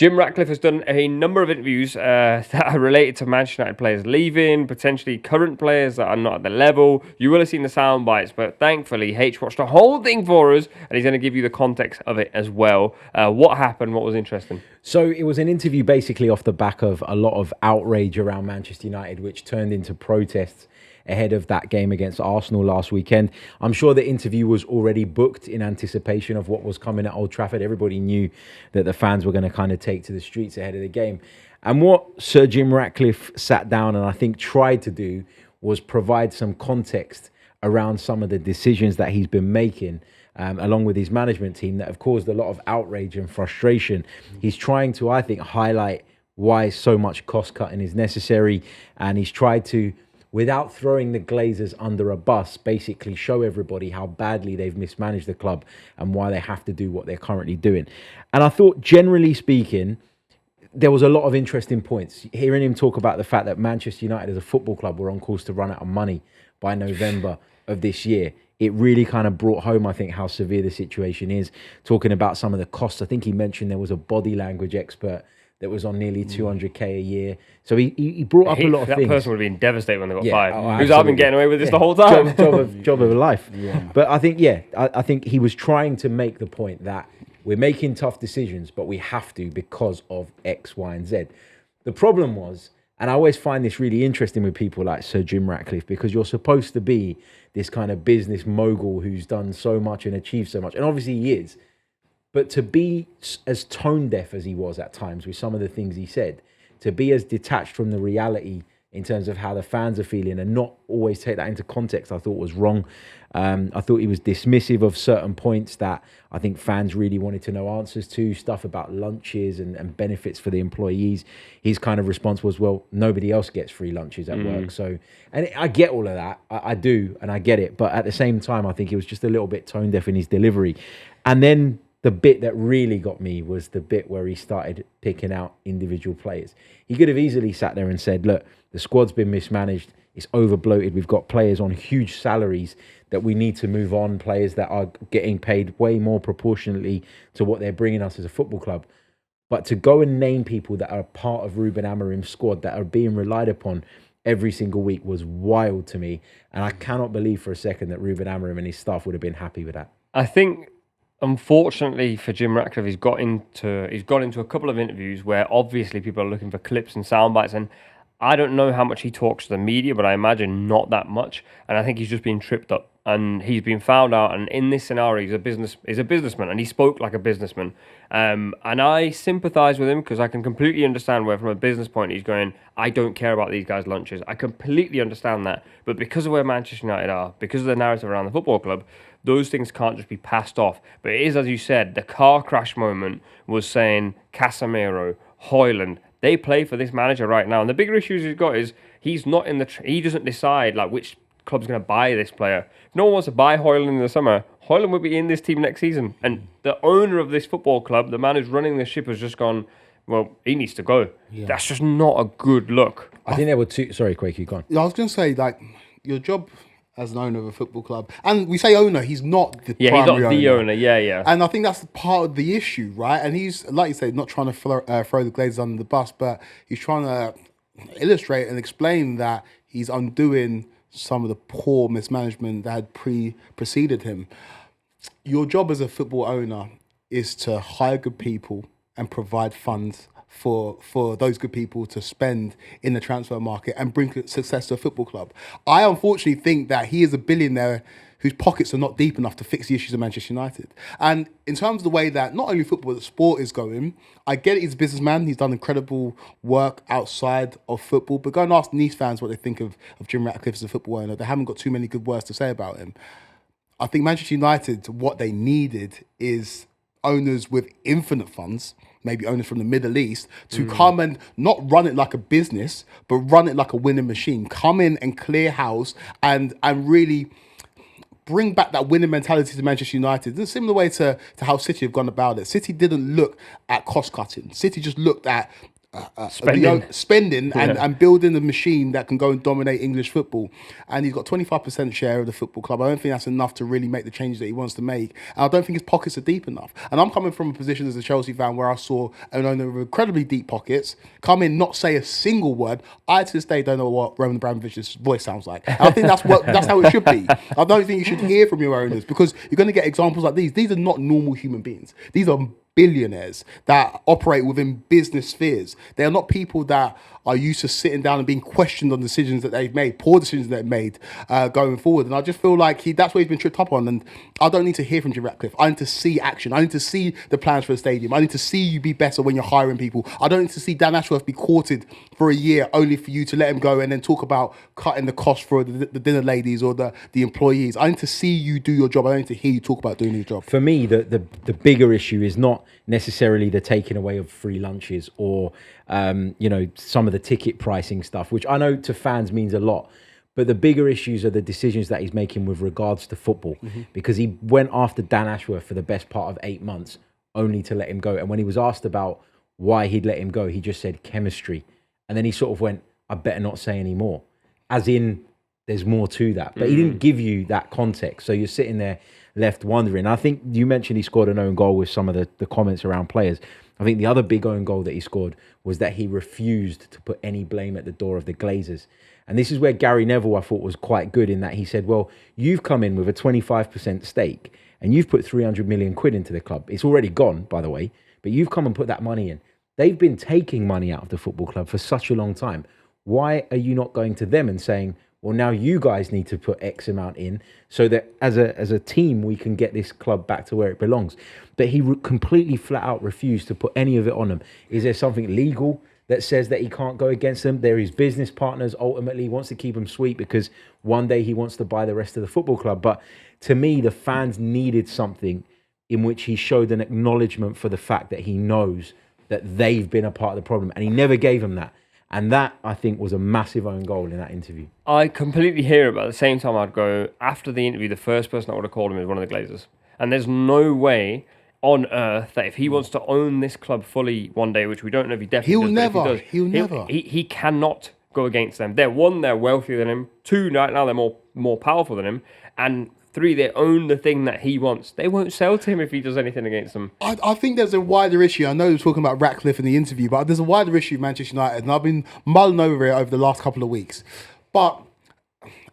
Jim Ratcliffe has done a number of interviews that are related to Manchester United players leaving, potentially current players that are not at the level. You will have seen the sound bites, but thankfully, H watched the whole thing for us, and he's going to give you the context of it as well. What happened? What was interesting? So it was an interview basically off the back of a lot of outrage around Manchester United, which turned into protests ahead of that game against Arsenal last weekend. I'm sure the interview was already booked in anticipation of what was coming at Old Trafford. Everybody knew that the fans were going to kind of take to the streets ahead of the game. And what Sir Jim Ratcliffe sat down and I think tried to do was provide some context around some of the decisions that he's been making, along with his management team, that have caused a lot of outrage and frustration. He's trying to, I think, highlight why so much cost cutting is necessary. And he's tried to, without throwing the Glazers under a bus, basically show everybody how badly they've mismanaged the club and why they have to do what they're currently doing. And I thought, generally speaking, there was a lot of interesting points. Hearing him talk about the fact that Manchester United as a football club were on course to run out of money by November of this year, it really kind of brought home, I think, how severe the situation is. Talking about some of the costs. I think he mentioned there was a body language expert that was on nearly 200k a year. So he brought up a lot of things. That person would have been devastated when they got fired. Because I've been getting away with this the whole time. Job of a life. Yeah. But I think, I think he was trying to make the point that we're making tough decisions, but we have to because of X, Y, and Z. The problem was, and I always find this really interesting with people like Sir Jim Ratcliffe, because you're supposed to be this kind of business mogul who's done so much and achieved so much. And obviously he is. But to be as tone deaf as he was at times with some of the things he said, to be as detached from the reality in terms of how the fans are feeling and not always take that into context, I thought was wrong. I thought he was dismissive of certain points that I think fans really wanted to know answers to, stuff about lunches and benefits for the employees. His kind of response was, well, nobody else gets free lunches at work. So, and I get all of that. I do, and I get it. But at the same time, I think he was just a little bit tone deaf in his delivery. And then the bit that really got me was the bit where he started picking out individual players. He could have easily sat there and said, look, the squad's been mismanaged. It's over bloated. We've got players on huge salaries that we need to move on, players that are getting paid way more proportionately to what they're bringing us as a football club. But to go and name people that are part of Ruben Amorim's squad that are being relied upon every single week was wild to me. And I cannot believe for a second that Ruben Amorim and his staff would have been happy with that. I think, unfortunately for Jim Ratcliffe, he's got into a couple of interviews where obviously people are looking for clips and sound bites, and I don't know how much he talks to the media, but I imagine not that much. And I think he's just been tripped up, and he's been found out. And in this scenario, he's a businessman, and he spoke like a businessman. And I sympathise with him because I can completely understand where, from a business point, he's going, I don't care about these guys' lunches. I completely understand that. But because of where Manchester United are, because of the narrative around the football club, those things can't just be passed off. But it is, as you said, the car crash moment was saying Casemiro, Hojlund, they play for this manager right now. And the bigger issues he's got is he's not in he doesn't decide like which club's going to buy this player. If no one wants to buy Hojlund in the summer, Hojlund will be in this team next season. And the owner of this football club, the man who's running the ship, has just gone, well, he needs to go. Yeah. That's just not a good look. I think there were two... Sorry, Kweki, go on. I was going to say, like, your job as an owner of a football club, and we say owner, he's not the primary he's not the owner. Yeah. And I think that's part of the issue, right? And he's, like you say, not trying to throw the Glazers under the bus, but he's trying to illustrate and explain that he's undoing some of the poor mismanagement that had preceded him. Your job as a football owner is to hire good people and provide funds for those good people to spend in the transfer market and bring success to a football club. I unfortunately think that he is a billionaire whose pockets are not deep enough to fix the issues of Manchester United. And in terms of the way that not only football, but sport is going, I get it, he's a businessman, he's done incredible work outside of football, but go and ask Nice fans what they think of Jim Ratcliffe as a football owner. They haven't got too many good words to say about him. I think Manchester United, what they needed is owners with infinite funds, maybe owners from the Middle East, to come and not run it like a business, but run it like a winning machine. Come in and clear house and really bring back that winning mentality to Manchester United. In a similar way to how City have gone about it. City didn't look at cost cutting. City just looked at Spending. And building a machine that can go and dominate English football. And he's got 25% share of the football club. I don't think that's enough to really make the changes that he wants to make. And I don't think his pockets are deep enough. And I'm coming from a position as a Chelsea fan where I saw an owner with incredibly deep pockets come in, not say a single word. I to this day don't know what Roman Abramovich's voice sounds like. And I think that's how it should be. I don't think you should hear from your owners, because you're going to get examples like these. These are not normal human beings. These are billionaires that operate within business spheres. They are not people that are used to sitting down and being questioned on decisions that they've made, poor decisions that they've made going forward. And I just feel like that's what he's been tripped up on. And I don't need to hear from Jim Ratcliffe. I need to see action. I need to see the plans for the stadium. I need to see you be better when you're hiring people. I don't need to see Dan Ashworth be courted for a year only for you to let him go and then talk about cutting the cost for the dinner ladies or the employees. I need to see you do your job. I don't need to hear you talk about doing your job. For me, the bigger issue is not necessarily the taking away of free lunches or some of the ticket pricing stuff, which I know to fans means a lot. But the bigger issues are the decisions that he's making with regards to football, because he went after Dan Ashworth for the best part of 8 months only to let him go. And when he was asked about why he'd let him go, he just said chemistry. And then he sort of went, I better not say any more. As in, there's more to that. But he didn't give you that context. So you're sitting there left wondering. I think you mentioned he scored an own goal with some of the comments around players. I think the other big own goal that he scored was that he refused to put any blame at the door of the Glazers. And this is where Gary Neville, I thought, was quite good in that he said, well, you've come in with a 25% stake and you've put 300 million quid into the club. It's already gone, by the way, but you've come and put that money in. They've been taking money out of the football club for such a long time. Why are you not going to them and saying, well, now you guys need to put X amount in so that as a team, we can get this club back to where it belongs? But he completely flat out refused to put any of it on them. Is there something legal that says that he can't go against them? They're his business partners. Ultimately, he wants to keep them sweet because one day he wants to buy the rest of the football club. But to me, the fans needed something in which he showed an acknowledgement for the fact that he knows that they've been a part of the problem. And he never gave them that. And that, I think, was a massive own goal in that interview. I completely hear it, but at the same time, I'd go, after the interview, the first person I would have called him is one of the Glazers. And there's no way on earth that if he wants to own this club fully one day, which we don't know if he definitely does. He'll never. He cannot go against them. They're wealthier than him. 2, right now they're more powerful than him. And 3, they own the thing that he wants. They won't sell to him if he does anything against them. I think there's a wider issue. I know we're talking about Ratcliffe in the interview, but there's a wider issue with Manchester United, and I've been mulling over it over the last couple of weeks. But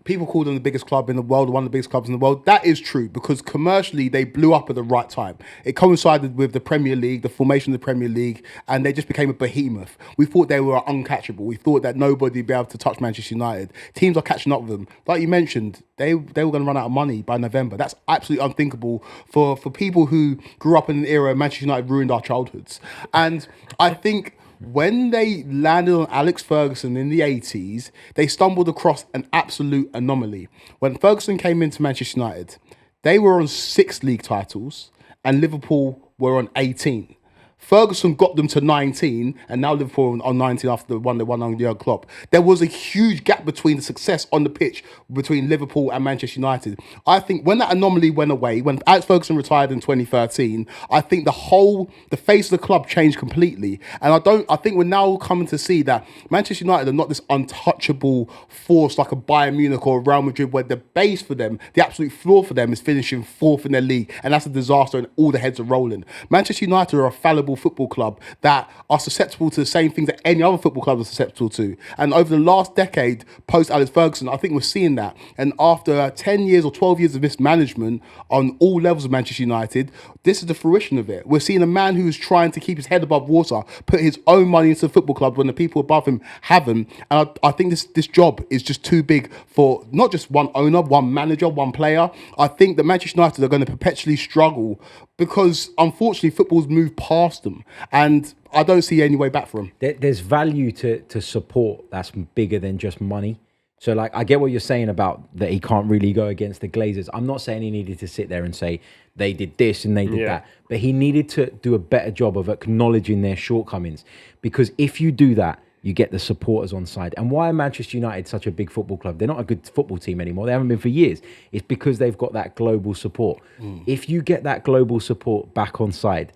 people call them the biggest club in the world, one of the biggest clubs in the world. That is true, because commercially they blew up at the right time. It coincided with the Premier League, the formation of the Premier League, and they just became a behemoth. We thought they were uncatchable. We thought that nobody would be able to touch Manchester United. Teams are catching up with them. Like you mentioned, they were going to run out of money by November. That's absolutely unthinkable for people who grew up in an era where Manchester United ruined our childhoods. And I think when they landed on Alex Ferguson in the 80s, they stumbled across an absolute anomaly. When Ferguson came into Manchester United, they were on 6 league titles and Liverpool were on 18. Ferguson got them to 19, and now Liverpool on 19 after the one they won on Jurgen Klopp. There was a huge gap between the success on the pitch between Liverpool and Manchester United. I think when that anomaly went away, when Alex Ferguson retired in 2013, I think the face of the club changed completely. And I think we're now coming to see that Manchester United are not this untouchable force like a Bayern Munich or a Real Madrid, where the base for them, the absolute floor for them, is finishing 4th in their league, and that's a disaster, and all the heads are rolling. Manchester United are a fallible football club that are susceptible to the same things that any other football club is susceptible to. And over the last decade, post Alex Ferguson, I think we're seeing that. And after 10 years or 12 years of mismanagement on all levels of Manchester United, this is the fruition of it. We're seeing a man who is trying to keep his head above water, put his own money into the football club when the people above him haven't. And I think this job is just too big for not just one owner, one manager, one player. I think that Manchester United are going to perpetually struggle because, unfortunately, football's moved past them, and I don't see any way back for them. There's value to support that's bigger than just money. So, like, I get what you're saying about that he can't really go against the Glazers. I'm not saying he needed to sit there and say they did this and they did that, but he needed to do a better job of acknowledging their shortcomings, because if you do that, you get the supporters on side. And why are Manchester United such a big football club? They're not a good football team anymore. They haven't been for years. It's because they've got that global support. If you get that global support back on side,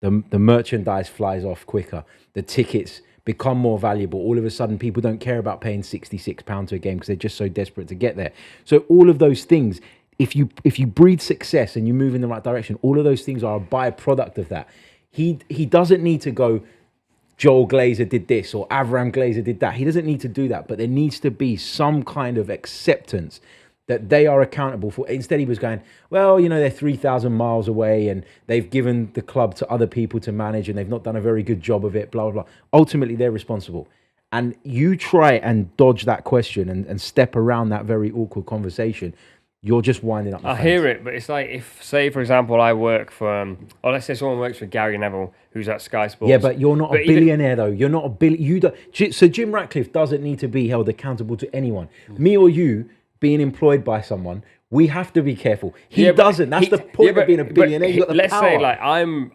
the merchandise flies off quicker, the tickets become more valuable. All of a sudden, people don't care about paying £66 a game because they're just so desperate to get there. So all of those things, if you breed success and you move in the right direction, all of those things are a byproduct of that. He doesn't need to go, Joel Glazer did this or Avram Glazer did that. He doesn't need to do that, but there needs to be some kind of acceptance that they are accountable for. Instead, he was going, well, they're 3,000 miles away and they've given the club to other people to manage and they've not done a very good job of it, blah, blah, blah. Ultimately, they're responsible. And you try and dodge that question and step around that very awkward conversation, you're just winding up the fans. Hear it, but it's like if, say, for example, I work for, or let's say someone works for Gary Neville, who's at Sky Sports. Yeah, but you're not a billionaire, though. You're not a billion. So Jim Ratcliffe doesn't need to be held accountable to anyone. Me or you, being employed by someone, we have to be careful. He doesn't. That's the point of being a billionaire. You've got the let's power. say, like, I'm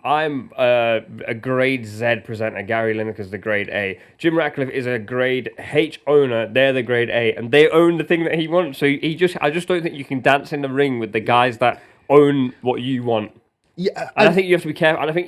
a grade Z presenter. Gary Lineker's the grade A. Jim Ratcliffe is a grade H owner. They're the grade A, and they own the thing that he wants. So I just don't think you can dance in the ring with the guys that own what you want. Yeah, and I think you have to be careful. And I think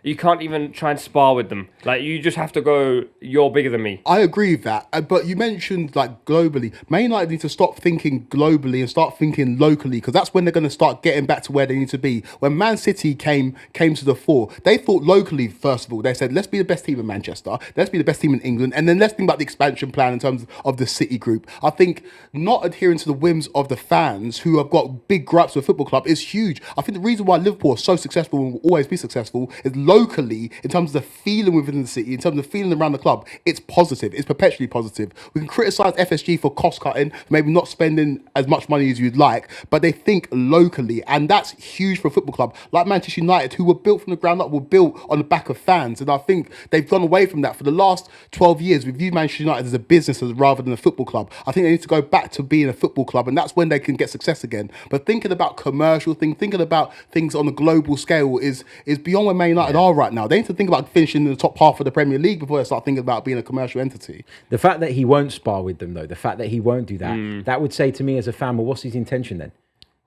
you can't even try and spar with them. Like, you just have to go, you're bigger than me. I agree with that. But you mentioned, like, globally. Man United need to stop thinking globally and start thinking locally, because that's when they're going to start getting back to where they need to be. When Man City came to the fore, they thought locally, first of all. They said, let's be the best team in Manchester. Let's be the best team in England. And then let's think about the expansion plan in terms of the City group. I think not adhering to the whims of the fans who have got big gripes with a football club is huge. I think the reason why Liverpool are so successful and will always be successful is locally, in terms of the feeling within the city, in terms of the feeling around the club, it's positive. It's perpetually positive. We can criticise FSG for cost cutting, maybe not spending as much money as you'd like, but they think locally, and that's huge for a football club like Manchester United, who were built from the ground up, were built on the back of fans, and I think they've gone away from that for the last 12 years. We've viewed Manchester United as a business rather than a football club. I think they need to go back to being a football club, and that's when they can get success again. But thinking about commercial things, thinking about things on a global scale is beyond where Man United are right now. They need to think about finishing in the top half of the Premier League before they start thinking about being a commercial entity. The fact that he won't spar with them, though, the fact that he won't do that, that would say to me as a fan, well, what's his intention then?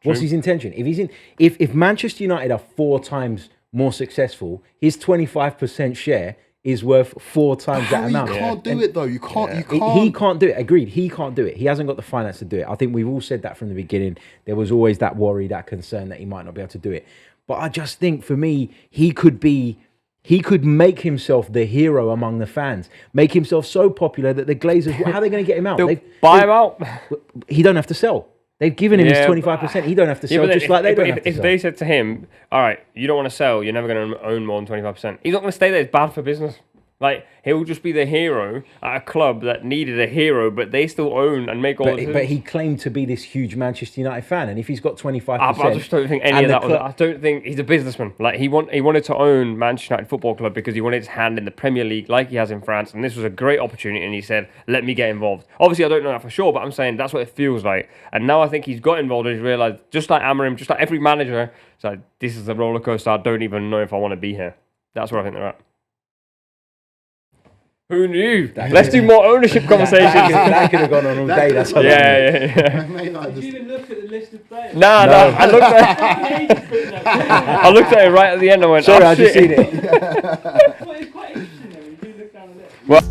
True. What's his intention? If Manchester United are 4 times more successful, his 25% share is worth 4 times that amount. You can't do it, though. You can't. He can't do it. Agreed. He can't do it. He hasn't got the finance to do it. I think we've all said that from the beginning. There was always that worry, that concern that he might not be able to do it. But I just think, for me, he could make himself the hero among the fans, make himself so popular that the Glazers, how are they going to get him out? They'll buy him out. He don't have to sell. They've given him his 25%. He don't have to sell, just like they don't have to sell. If they said to him, all right, you don't want to sell, you're never going to own more than 25%, he's not going to stay there. It's bad for business. Like, he'll just be the hero at a club that needed a hero, but they still own and make all the But he claimed to be this huge Manchester United fan, and if he's got 25%... I just don't think any of that was... I don't think... He's a businessman. Like, he wanted to own Manchester United Football Club because he wanted his hand in the Premier League like he has in France, and this was a great opportunity, and he said, let me get involved. Obviously, I don't know that for sure, but I'm saying that's what it feels like. And now I think he's got involved and he's realised, just like Amorim, just like every manager, it's like, this is a roller coaster. I don't even know if I want to be here. That's where I think they're at. Who knew? Let's do more ownership conversations. That could have gone on all day. That's how yeah. Did you even look at the list of players? No. I looked at it right at the end. I went, sorry, oh, I just seen it. Well, it's quite interesting though when you do look down the list. Well,